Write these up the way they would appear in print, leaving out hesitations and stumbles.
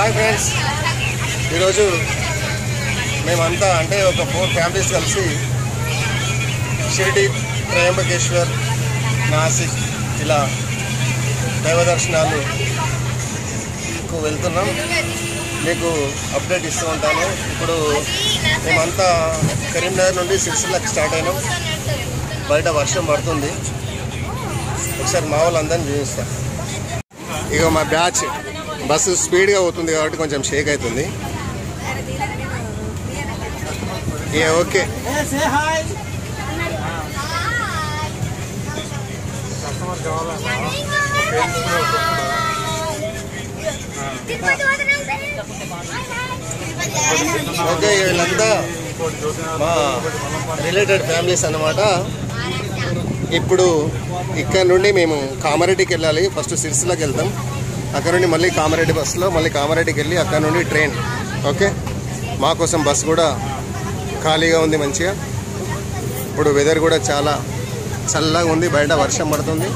Hi friends, ఈరోజు మేమంతా అంటే ఒక 4 ఫ్యామిలీస్ కలిసి షిరిడి, త్రయంబకేశ్వర్, నాసిక్ ఇలా దైవ దర్శనాలకు వెళ్తున్నాం. మీకు అప్డేట్ ఇస్తూ ఉంటాను. ఇప్పుడు మేమంతా కరీంనగర్ నుండి సిరిసిల్లకి స్టార్ట్ అయినాం. బయట వర్షం పడుతుంది. ఒకసారి మా వాళ్ళందరినీ చూపిస్తాం. ఇక మా బ్యాచ్ బస్సు స్పీడ్గా అవుతుంది కాబట్టి కొంచెం షేక్ అవుతుంది. Okay, okay. వీళ్ళంతా మా రిలేటెడ్ ఫ్యామిలీస్ అన్నమాట. ఇప్పుడు ఇక్కడ నుండి మేము కామారెడ్డికి వెళ్ళాలి. ఫస్ట్ సిరిసిల్లకి వెళ్తాం. అక్కడ నుండి మళ్ళీ కామారెడ్డి బస్సులో మళ్ళీ కామారెడ్డికి వెళ్ళి అక్కడ నుండి ట్రైన్. ఓకే, మా కోసం బస్ కూడా ఖాళీగా ఉంది మంచిగా. ఇప్పుడు వెదర్ కూడా చాలా చల్లగా ఉంది, బయట వర్షం పడుతుంది.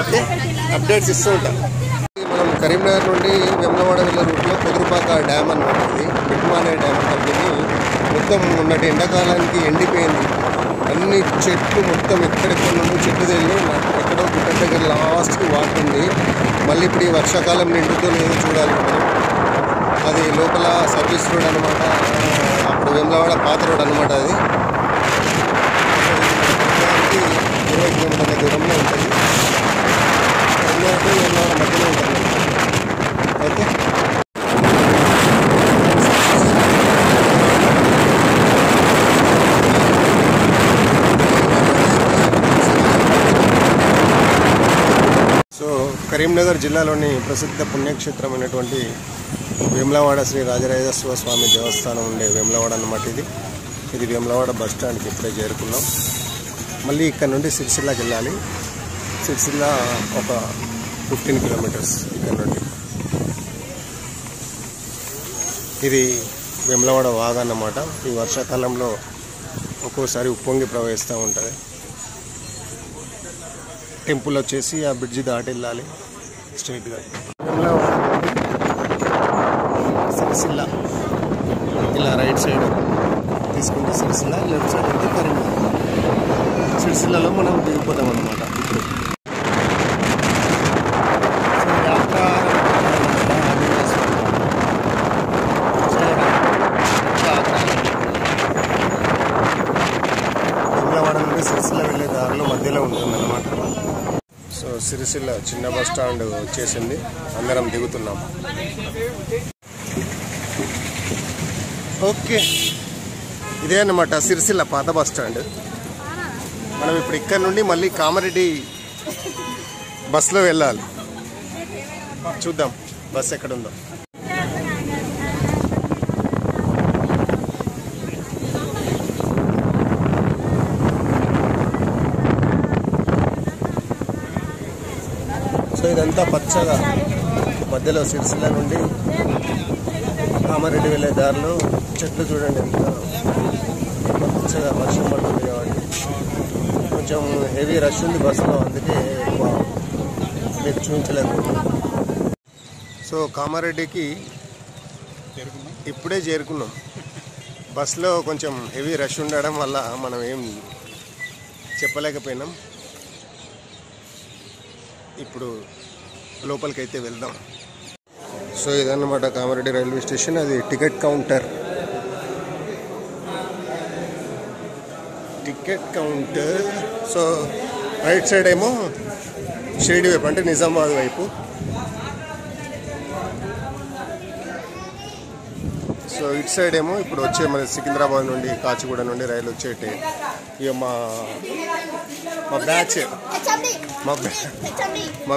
ఓకే, అప్డేట్స్ ఇస్తూ ఉంటాం. మనం కరీంనగర్ నుండి వేములవాడ వెళ్ళే రూట్లో కుదురుపాక డ్యామ్ అన్నమాట. ఇది మిట్మానే డ్యామ్ కంపెనీ మొత్తం ఉన్నటి ఎండాకాలానికి ఎండిపోయింది. అన్ని చెట్లు మొత్తం ఎక్కడెక్కడ నుండి చెట్లు తెల్లి ఎక్కడో గుట్ట దగ్గర లాస్ట్కి వాటర్ ఉంది. మళ్ళీ ఇప్పుడు ఈ వర్షాకాలం నిండుతో లేదో చూడాలి మనం. అది లోపల సర్వీస్ రోడ్ అనమాట. అప్పుడు వేములవాడ పాత రోడ్ అనమాట. అది 20 కిలోమీటర్ల దూరంలో ఉంటుంది. వేములవాడ మధ్యలో ఉంటుంది. ఓకే, సో కరీంనగర్ జిల్లాలోని ప్రసిద్ధ పుణ్యక్షేత్రమైనటువంటి వేములవాడ శ్రీ రాజరాజేశ్వర స్వామి దేవస్థానం ఉండే వేములవాడ అన్నమాట. ఇది వేములవాడ బస్ స్టాండ్కి ఇప్పుడే చేరుకున్నాం. మళ్ళీ ఇక్కడ నుండి సిరిసిల్లకి వెళ్ళాలి. సిరిసిల్ల ఒక 15 కిలోమీటర్స్ ఇక్కడ నుండి. ఇది వేములవాడ వాగు అన్నమాట. ఈ వర్షాకాలంలో ఒక్కోసారి ఉప్పొంగి ప్రవహిస్తూ ఉంటుంది. టెంపుల్ వచ్చేసి ఆ బ్రిడ్జి దాటి వెళ్ళాలి స్ట్రైట్గా. సిరిసిల్ల ఇలా రైట్ సైడ్ తీసుకుంటే సిరిసిల్ల, లెఫ్ట్ సైడ్ అయితే కరీంనగర్. సిరిసిల్లలో మనం దిగిపోతాం అన్నమాట. ఇప్పుడు వేములవాడ నుండి సిరిసిల్ల వెళ్ళే దారిలో మధ్యలో ఉంటుందన్నమాట. సో సిరిసిల్ల చిన్న బస్ స్టాండ్ వచ్చేసింది. అందరం దిగుతున్నాం. ఓకే, ఇదే అన్నమాట సిరిసిల్ల పాత బస్ స్టాండ్. మనం ఇప్పుడు ఇక్కడ నుండి మళ్ళీ కామారెడ్డి బస్సులో వెళ్ళాలి. చూద్దాం బస్ ఎక్కడుందో. సో ఇదంతా పచ్చగా మధ్యలో సిరిసిల్ల నుండి కామారెడ్డి వెళ్ళే దారిలో చెట్లు చూడండి ఎంత పచ్చగా. వర్షం పడుతుంది కాబట్టి కొంచెం హెవీ రష్ ఉంది బస్సులో, అందుకే ఎక్కువ మీకు చూపించలేకపోతున్నాం. సో కామారెడ్డికి ఇప్పుడే చేరుకున్నాం. బస్సులో కొంచెం హెవీ రష్ ఉండడం వల్ల మనం ఏం చెప్పలేకపోయినాం. ఇప్పుడు లోపలికి అయితే వెళ్దాం. సో ఇదన్నమాట కామారెడ్డి రైల్వే స్టేషన్. అది ticket counter. So right side ఏమో షిరిడి వైపు అంటే నిజామాబాద్ వైపు. సో ఇటు సైడ్ ఏమో ఇప్పుడు వచ్చే మన సికింద్రాబాద్ నుండి కాచిగూడ నుండి రైలు వచ్చేటి. ఇక మా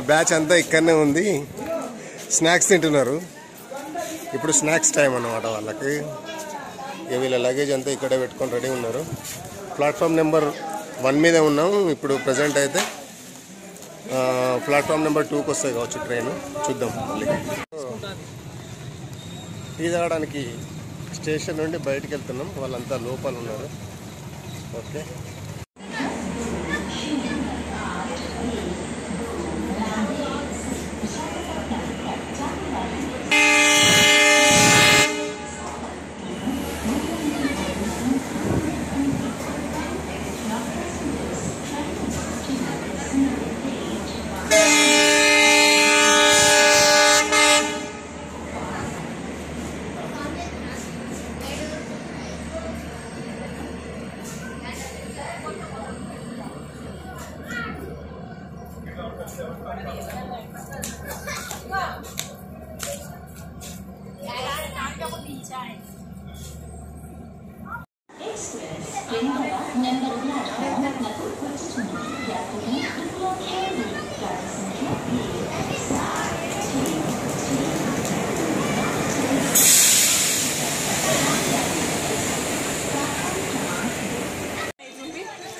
బ్యాచ్ అంతా ఇక్కడనే ఉంది. స్నాక్స్ తింటున్నారు. ఇప్పుడు స్నాక్స్ టైం అన్నమాట వాళ్ళకి. వీళ్ళ లగేజ్ అంతా ఇక్కడే పెట్టుకొని రెడీ ఉన్నారు. ప్లాట్ఫామ్ నెంబర్ 1 మీద ఉన్నాం ఇప్పుడు ప్రజెంట్ అయితే. ప్లాట్ఫామ్ నెంబర్ 2కి వస్తాయి కావచ్చు ట్రైన్. చూద్దాం. మళ్ళీ టీ తాగడానికి స్టేషన్ నుండి బయటకు వెళ్తున్నాం. వాళ్ళంతా లోపల ఉన్నారు. ఓకే,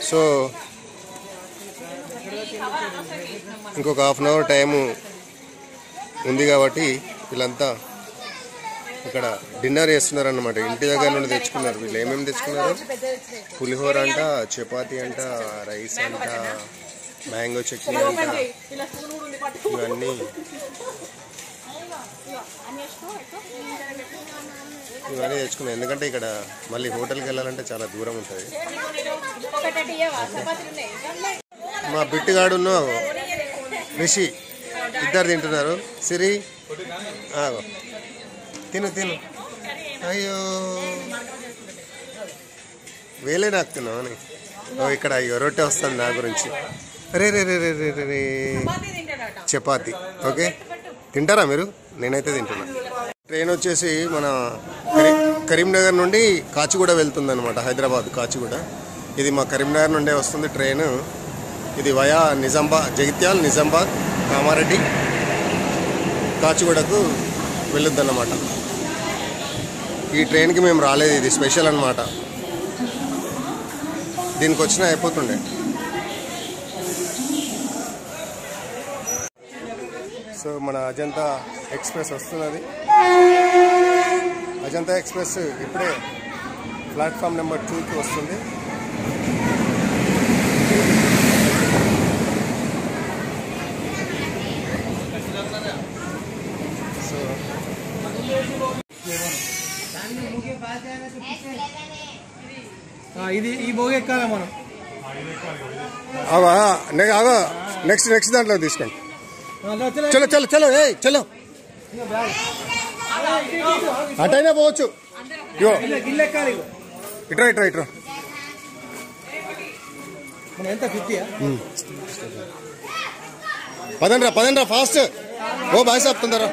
సో ఇంకొక హాఫ్ అన్ అవర్ టైము ఉంది కాబట్టి వీళ్ళంతా ఇక్కడ డిన్నర్ చేస్తున్నారు అన్నమాట. ఇంటి దగ్గర నుండి తెచ్చుకున్నారు. వీళ్ళు ఏమేమి తెచ్చుకున్నారు? పులిహోర అంట, చపాతీ అంట, రైస్ అంట, మ్యాంగో చట్నీ అంట, ఇవన్నీ తెచ్చుకున్నాం. ఎందుకంటే ఇక్కడ మళ్ళీ హోటల్కి వెళ్ళాలంటే చాలా దూరం ఉంటుంది. మా బిట్టుగాడును రిషి ఇద్దరు తింటున్నారు. సిరి తిను తిను. అయ్యో వేలే నాకు తిన్నావు అని. ఇక్కడ అయ్యో రొట్టె వస్తుంది నా గురించి. రే రే రే రే రే రే చపాతి. ఓకే తింటారా మీరు? నేనైతే తింటున్నా. ట్రైన్ వచ్చేసి మన కరీంనగర్ నుండి కాచిగూడ వెళ్తుంది అనమాట. హైదరాబాద్ కాచిగూడ. ఇది మా కరీంనగర్ నుండే వస్తుంది ట్రైన్. ఇది వయా నిజామాబాద్, జగిత్యాల్, నిజామాబాద్, కామారెడ్డి, కాచిగూడకు వెళ్ళొద్దు అన్నమాట. ఈ ట్రైన్కి మేము రాలేదు. ఇది స్పెషల్ అన్నమాట. దీనికి వచ్చినా అయిపోతుండే. సో మన అజంతా ఎక్స్ప్రెస్ వస్తున్నది. అజంతా ఎక్స్ప్రెస్ ఇప్పుడే ప్లాట్ఫామ్ నెంబర్ 2కి వస్తుంది. సో ఇది ఈ బోగి ఎక్కాలి మనం. నెక్స్ట్ దాంట్లో తీసుకోండి. చలో చలో చలో చలో అటైనా పోవచ్చు. ఇట్రా ఇట్రా ఇట్రా. ఎంత 50? పదండ్రా ఫాస్ట్. ఓ బాయ్ సాబ్ తొందర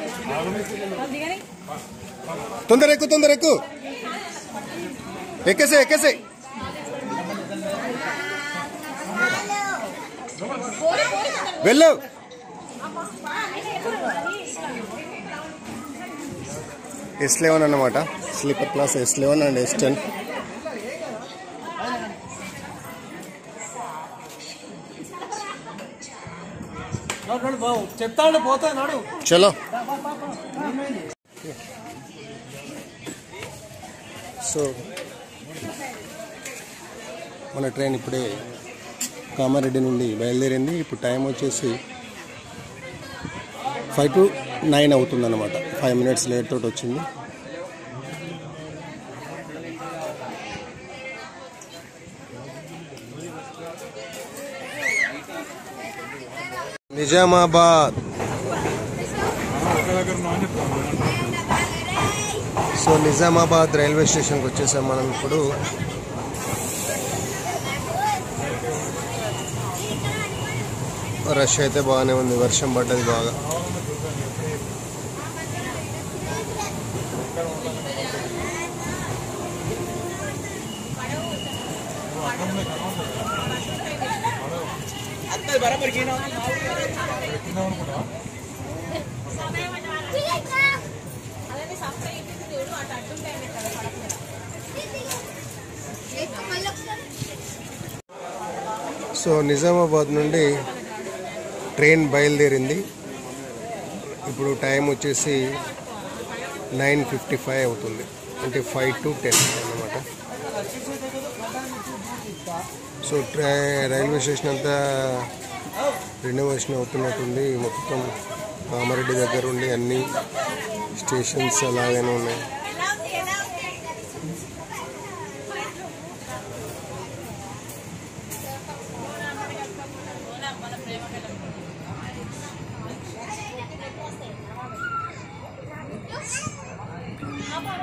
ఎక్కు. ఎక్కేసే. వెళ్ళు. S11 అన్నమాట. Sleeper class S11 and S10. చెప్తాడు పోతా నాడు. చలో. సో మన ట్రైన్ ఇప్పుడే కామారెడ్డి నుండి బయలుదేరింది. ఇప్పుడు టైం వచ్చేసి 5 to 9 అవుతుందన్నమాట. 5 minutes లేట్ తోటి వచ్చింది. నిజామాబాద్. సో నిజామాబాద్ రైల్వే స్టేషన్కి వచ్చేసాం మనం ఇప్పుడు. రష్ అయితే బాగానే ఉంది. వర్షం పడ్డది బాగా. సో నిజామాబాద్ నుండి ట్రైన్ బయలుదేరింది. ఇప్పుడు టైం వచ్చేసి 9:55 అవుతుంది. అంటే 5 to 10 అన్నమాట. సో రైల్వే స్టేషన్ అంతా రెనోవేషన్ అవుతున్నట్టుంది. మొత్తం కామారెడ్డి దగ్గర ఉండి అన్ని స్టేషన్స్ అలాగనే ఉన్నాయి.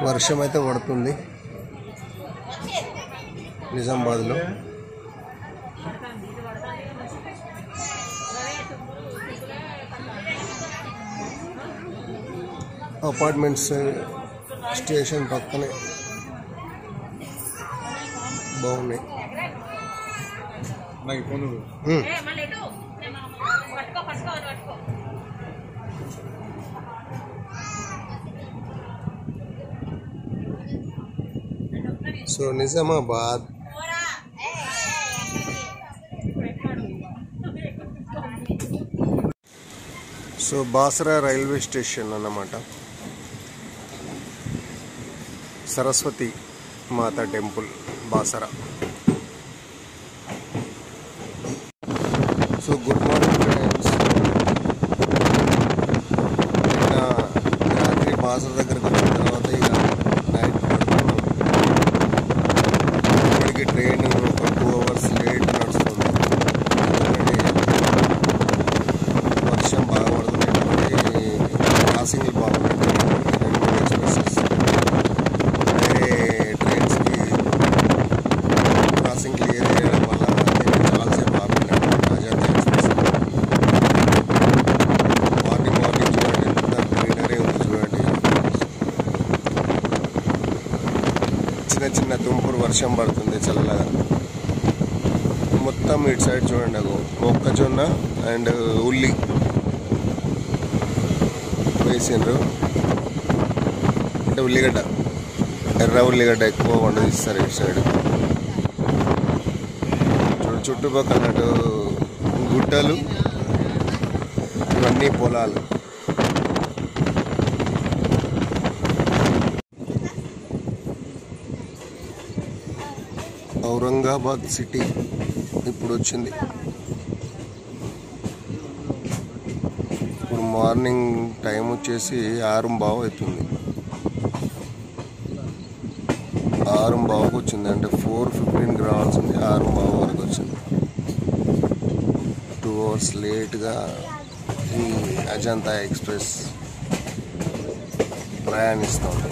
వర్షం అయితే పడుతుంది నిజామాబాద్లో. అపార్ట్మెంట్స్ స్టేషన్ పక్కనే బాగున్నాయి. So Nizamabad so Basara railway station అన్నమాట. సరస్వతి మాత temple Basara. So good morning friends. నిన్న రాత్రి బాసరా దగ్గరకు వచ్చిన తర్వాత ఇక నైట్ పడుతున్నాం. ఇప్పటికి ట్రైన్ ఒక 2 hours లేట్ నడుస్తుంది. వర్షం బాగా పడుతుంది కాబట్టి క్రాసింగ్లు బాగుంటుంది. 2 ఎక్స్ప్రెసెస్ వేరే ట్రైన్స్కి క్రాసింగ్ క్లియర్ చేయడం వల్ల నేను చాలాసేపు ఆపినాను. అజంతా ఎక్స్ప్రెస్ మార్నింగ్ చూడండి ఎంత గ్రీనరీ ఉంది చూడండి. చిన్న చిన్న తుంపూరు వర్షం పడుతుంది చల్లగా. మొత్తం ఇటు సైడ్ చూడండి, మొక్కజొన్న అండ్ ఉల్లి వేసిండ్రు. అంటే ఉల్లిగడ్డ, ఎర్ర ఉల్లిగడ్డ ఎక్కువ వండదీస్తారు ఇటు సైడ్. చుట్టుపక్కల గుట్టలు, ఇవన్నీ పొలాలు. ఔరంగాబాద్ సిటీ ఇప్పుడు వచ్చింది. ఇప్పుడు మార్నింగ్ టైం వచ్చేసి 6:15 అవుతుంది. 6:15కు వచ్చింది. అంటే 4:15కి రావాల్సింది 6:15 వరకు వచ్చింది. 2 hours లేట్గా ఈ అజంతా ఎక్స్ప్రెస్ ప్రయాణిస్తుంది.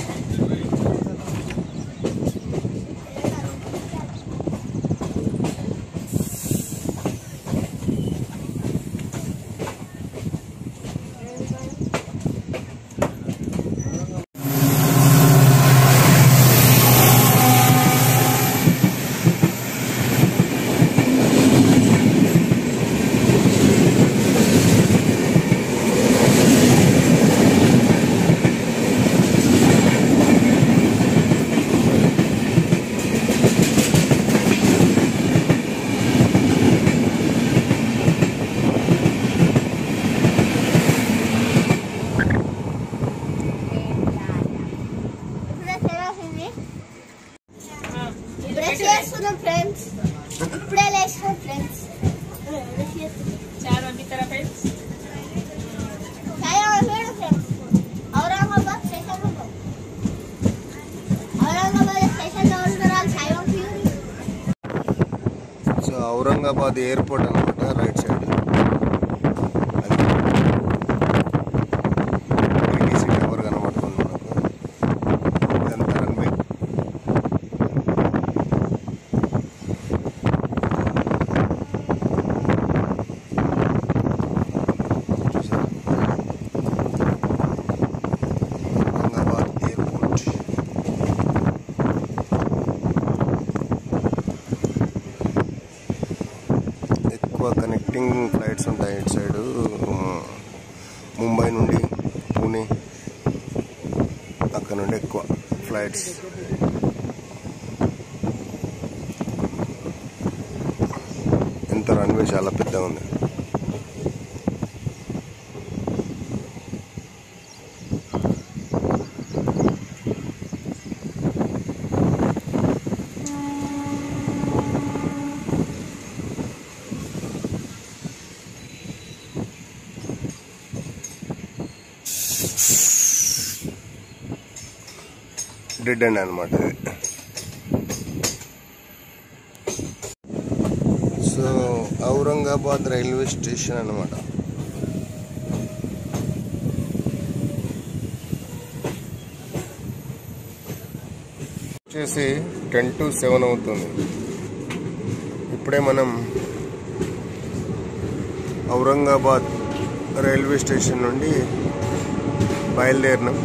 సో ఔరంగాబాద్ ఎయిర్పోర్ట్ అనమాట రైట్ సైడ్. ఐటీసీ టవర్ కనబడుతుంది మనకు. ఇదంతా రన్వే. కనెక్టింగ్ ఫ్లైట్స్ ఉంటాయి ఇటు సైడ్. ముంబై నుండి పూణే, అక్కడ నుండి ఎక్కువ ఫ్లైట్స్. ఎంత రన్వే చాలా పెద్దగా ఉంది. డెడ్ ఎండ్ అనమాట ఇది. సో ఔరంగాబాద్ రైల్వే స్టేషన్ అనమాట. వచ్చేసి 10 to 7 అవుతుంది. ఇప్పుడే మనం ఔరంగాబాద్ రైల్వే స్టేషన్ నుండి బయలుదేరినాం.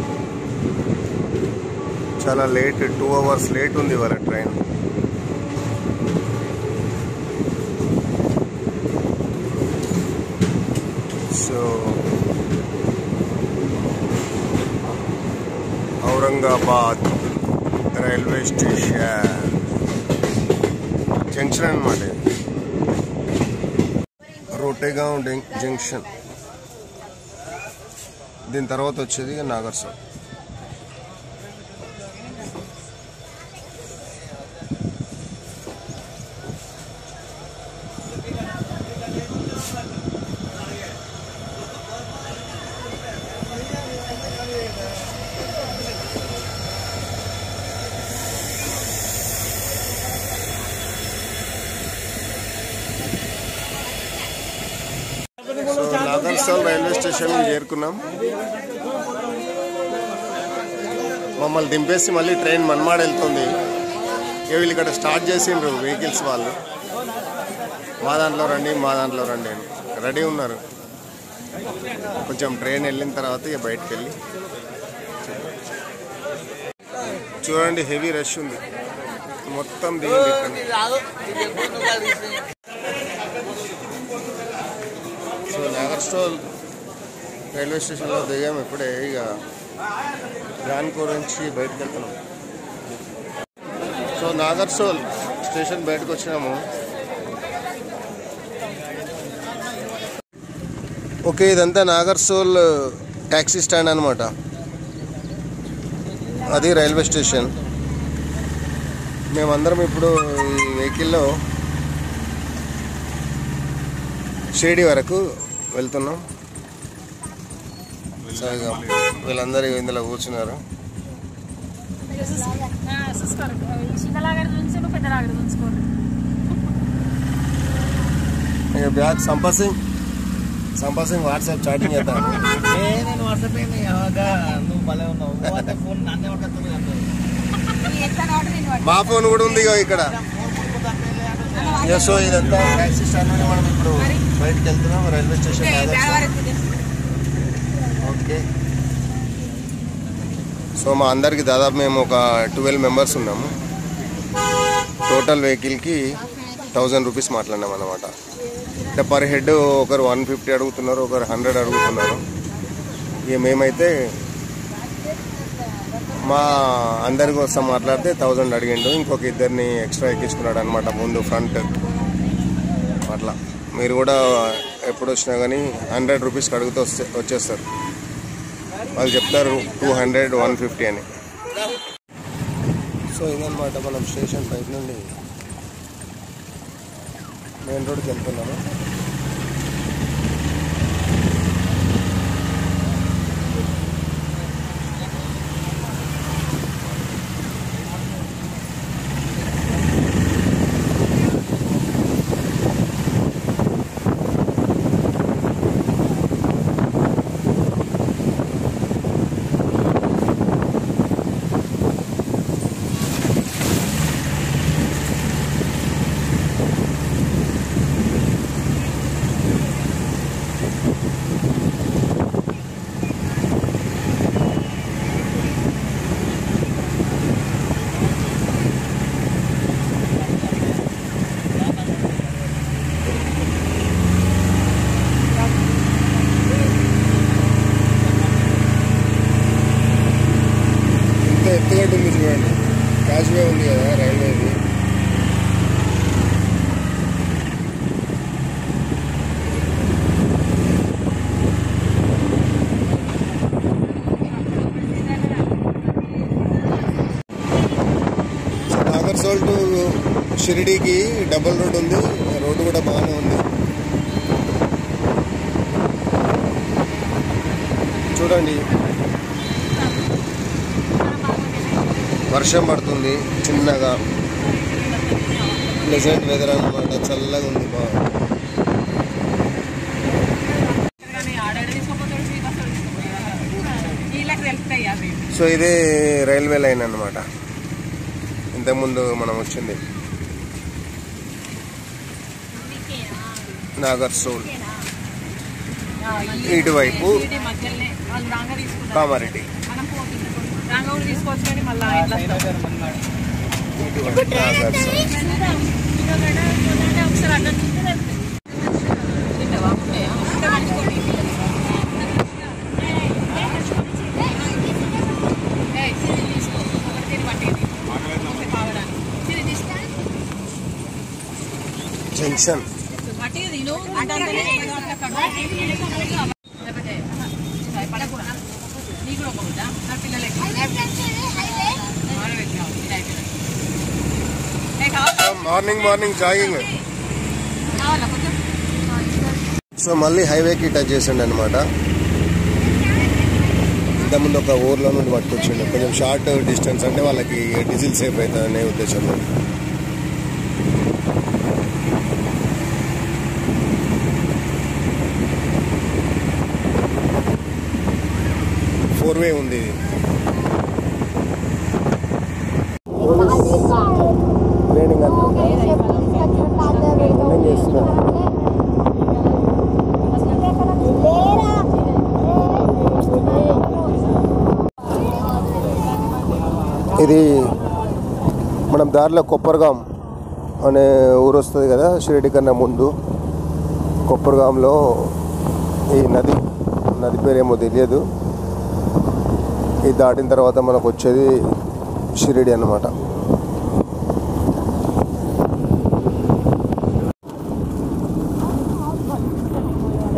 చాలా లేట్, 2 hours లేట్ ఉంది వాళ్ళ train. So Aurangabad railway station junction అన్నమాట. రోటేగావ్ జంక్షన్. దీని తర్వాత వచ్చేది Nagarsol. So Nagarsol railway station చేరుకున్నాం. మమ్మల్ని దింపేసి మళ్ళీ ట్రైన్ మన్మాడ్ వెళ్తుంది. వీళ్ళు ఇక్కడ స్టార్ట్ చేసిండ్రు వెహికల్స్ వాళ్ళు. మా దాంట్లో రండి, మా దాంట్లో రండి అని రెడీ ఉన్నారు. కొంచెం ట్రైన్ వెళ్ళిన తర్వాత ఇక బయటకు వెళ్ళి చూడండి, హెవీ రష్ ఉంది మొత్తం దిగింది ఇక్కడ. సో నాగర్సోల్ రైల్వే స్టేషన్లో దిగాం. ఇప్పుడే ఇక జాన్పూర్ నుంచి బయటకు వెళ్తున్నాం. సో నాగర్సోల్ స్టేషన్ బయటకు వచ్చినాము. ఓకే, ఇదంతా నాగర్సోల్ ట్యాక్సీ స్టాండ్ అనమాట. అది రైల్వే స్టేషన్. మేమందరం ఇప్పుడు ఈ వెహికల్లో షిరిడి వరకు వెళ్తున్నాం. సరిగా వీళ్ళందరూ ఇందులో కూర్చున్నారు. Bag Sampath Singh WhatsApp chatting చేద్దాం. మా ఫోన్ కూడా ఉంది ఇక్కడ. సో ఇదంతా ట్యాక్సీ స్టాండ్ నుండి మనం ఇప్పుడు బయటకు వెళ్తున్నాం రైల్వే స్టేషన్. ఓకే, సో మా అందరికి దాదాపు మేము ఒక 12 members ఉన్నాము. టోటల్ వెహికల్కి 1000 rupees మాట్లాడినాం అన్నమాట. అంటే పర్ హెడ్ ఒకరు 150 అడుగుతున్నారు, ఒకరు 100 అడుగుతున్నారు. ఇక మేమైతే మా అందరి కోసం మాట్లాడితే 1000 అడిగిండు. ఇంకొక ఇద్దరిని ఎక్స్ట్రా ఎక్కించుకున్నాడు అనమాట ముందు ఫ్రంట్. అట్లా మీరు కూడా ఎప్పుడు వచ్చినా కానీ 100 rupees అడుగుతూ వచ్చేస్తారు. వాళ్ళు చెప్తారు 200, 150 అని. సో ఇదన్నమాట మనం స్టేషన్ బయట నుండి మెయిన్ రోడ్కి వెళ్తున్నాము. ఎత్తుగడ్డ ఉంది చూడండి, క్యాష్వే ఉంది కదా రైల్వేది. నాగర్సోల్ టు షిరిడీకి డబుల్ రోడ్ ఉంది. రోడ్డు కూడా బాగానే ఉంది చూడండి. వర్షం పడుతుంది చిన్నగా, ప్లెజెంట్ వెదర్ అన్నమాట, చల్లగా ఉంది బాగా. సో ఇదే రైల్వే లైన్ అన్నమాట, ఇంతకుముందు మనం వచ్చింది నాగర్సోల్. ఇటువైపు కామారెడ్డి. రంగం తీసుకోవచ్చు కానీ మళ్ళీ ఒకసారి అడ్డం జంక్షన్ మార్నింగ్ జాగింగ్. సో మళ్ళీ హైవేకి టచ్ చేసిండు అనమాట. ఇంతకుముందు ఒక ఊర్లో నుండి పట్టుకొచ్చిండు. కొంచెం షార్ట్ డిస్టెన్స్ అంటే వాళ్ళకి డీజిల్ సేఫ్ అవుతుంది అనే ఉద్దేశంలో. ఫోర్ వే ఉంది ఇది. ట్రైనింగ్ రన్నింగ్ చేస్తున్నారు. ఇది మనం దారిలో కొప్పర్గాం అనే ఊరు వస్తుంది కదా షిరిడి కన్నా ముందు. కొప్పర్గాంలో ఈ నది పేరేమో తెలియదు. ఇది దాటిన తర్వాత మనకు వచ్చేది షిరిడి అన్నమాట.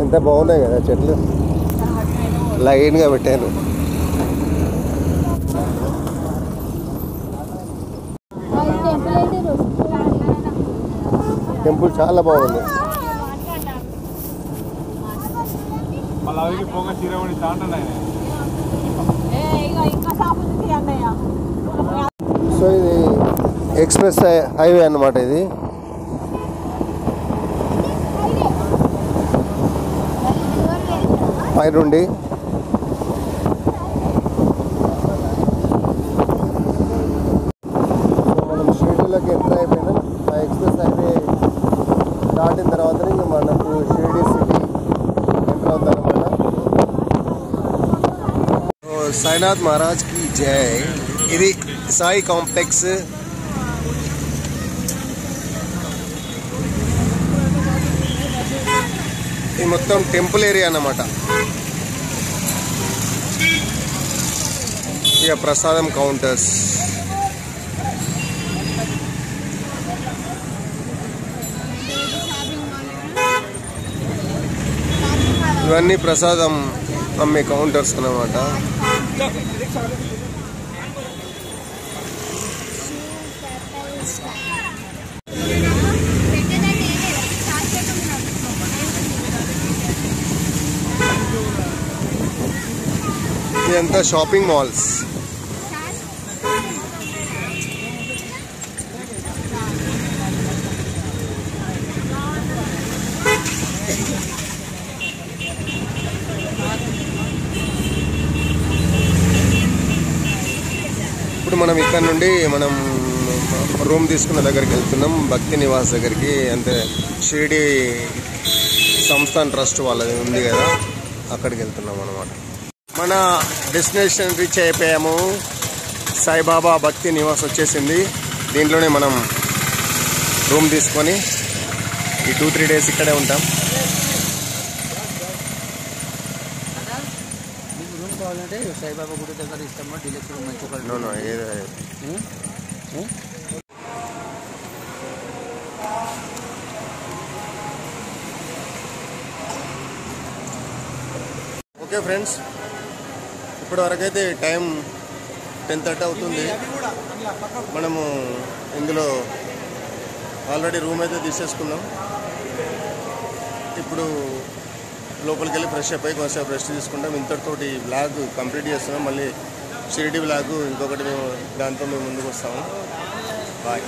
ఎంత బాగున్నాయి కదా చెట్లు, లైన్గా పెట్టాను. టెంపుల్ చాలా బాగుంది. సో ఇది ఎక్స్ప్రెస్ హైవే అన్నమాట. ఇది పైనుండి మనం షిరిడీలోకి ఎంటర్ అయిపోయినాం. ఆ ఎక్స్ప్రెస్ హైవే దాటిన తర్వాత ఇంకా మనకు షిరిడీ సిటీ ఎంటర్ అవుతుంది అనమాట. సాయినాథ్ మహారాజ్ కి జై. ఇది సాయి కాంప్లెక్స్. ఇది మొత్తం టెంపుల్ ఏరియా అన్నమాట. ఇక ప్రసాదం కౌంటర్స్. ఇవన్నీ ప్రసాదం అమ్మే కౌంటర్స్ అన్నమాట. ఇదంతా షాపింగ్ మాల్స్. ఇప్పుడు మనం ఇక్కడ నుండి మనం రూమ్ తీసుకున్న దగ్గరికి వెళ్తున్నాం, భక్తి నివాస్ దగ్గరికి. అంటే షిరిడి సంస్థాన్ ట్రస్ట్ వాళ్ళది ఉంది కదా, అక్కడికి వెళ్తున్నాం అన్నమాట. మన డెస్టినేషన్ రీచ్ అయిపోయాము. సాయిబాబా భక్తి నివాస్ వచ్చేసింది. దీంట్లోనే మనం రూమ్ తీసుకొని ఈ 2-3 డేస్ ఇక్కడే ఉంటాం. సాయిబాబా గుడి దగ్గర ఇస్తామా డీలక్స్ రూమ్ మంచి ఓకే ఫ్రెండ్స్, ఇప్పటి వరకైతే టైం 10:30 అవుతుంది. మనము ఇందులో ఆల్రెడీ రూమ్ అయితే తీసేసుకున్నాం. ఇప్పుడు లోపలికి వెళ్ళి ఫ్రెష్ అప్ అయ్యి కొంచెంసేపు రెస్ట్ తీసుకుంటాం. ఇంతటితోటి బ్లాగ్ కంప్లీట్ చేస్తున్నాం. మళ్ళీ షిరిడి బ్లాగ్ ఇంకొకటి దాంతో మేము ముందుకు వస్తాము. బాయ్.